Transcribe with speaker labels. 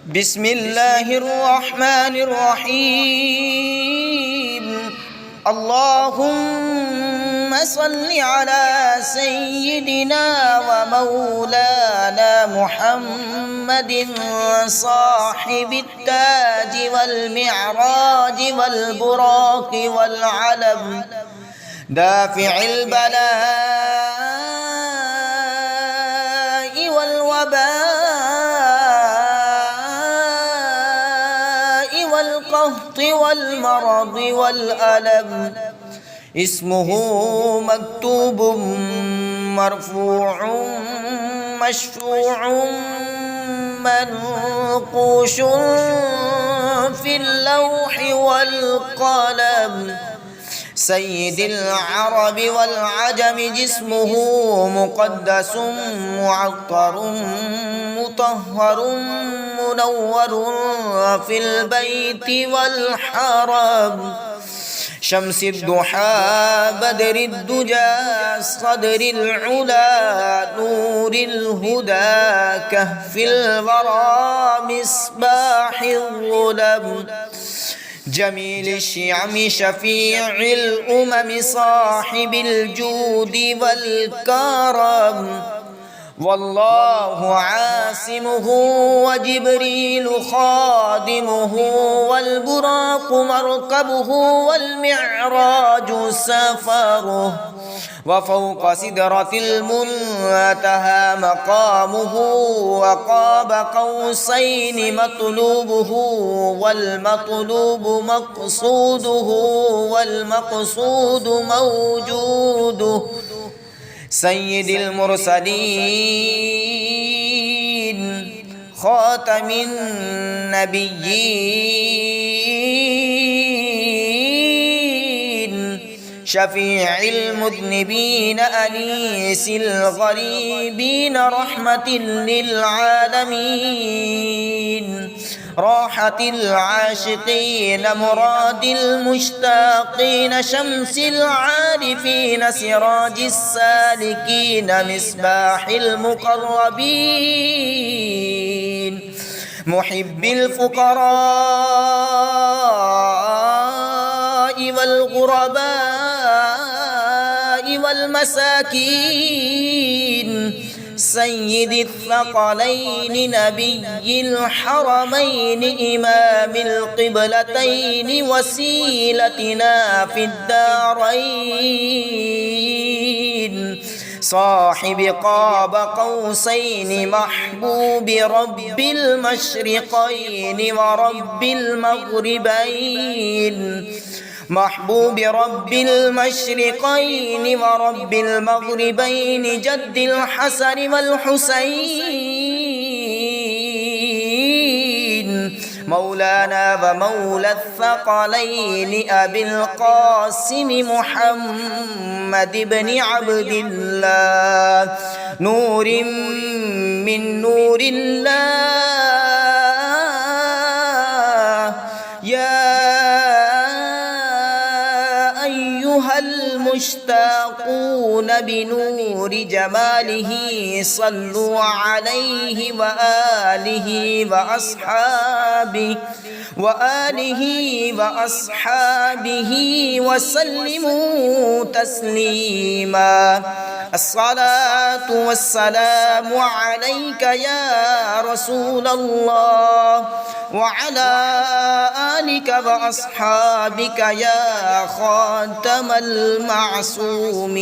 Speaker 1: بسم الله الرحمن الرحيم. اللهم صل على سيدنا ومولانا محمد صاحب التاج والمعراج والبراق والعلم دافع البلاء والوباء والقهط والمرض والألم. اسمه مكتوب مرفوع مشفوع منقوش في اللوح والقلم. سيد العرب والعجم جسمه مقدس معطر مطهر منور في البيت والحرم. شمس الضحى بدر الدجى صدر العلا نور الهدى كهف الورى مصباح الظلم. جميل الشيعم شفيع الأمم صاحب الجود والكرم. والله عاصمه وجبريل خادمه والبراق مركبه والمعراج سفره. وفوق سدرة المنتهى مقامه وقاب قوسين مطلوبه والمطلوب مقصوده والمقصود موجوده. سيد المرسلين خاتم النبيين شفيع المذنبين أنيس الغريبين رحمة للعالمين. راحة العاشقين مراد المشتاقين شمس العارفين سراج السالكين مصباح المقربين. محب الفقراء والغرباء والمساكين. سيد الثقلين نبي الحرمين إمام القبلتين وسيلتنا في الدارين. صاحب قاب قوسين محبوب رب المشرقين ورب المغربين. محبوب رب المشرقين ورب المغربين جد الحسن والحسين. مولانا ومولى الثقلين أبي القاسم محمد بن عبد الله نور من نور الله. يا أيها المشتاقون بنور جماله صلوا عليه وآله وأصحابه وسلموا تسليما. الصلاة والسلام عليك يا رسول الله وعلى آلك وأصحابك يا خاتم المعصومين.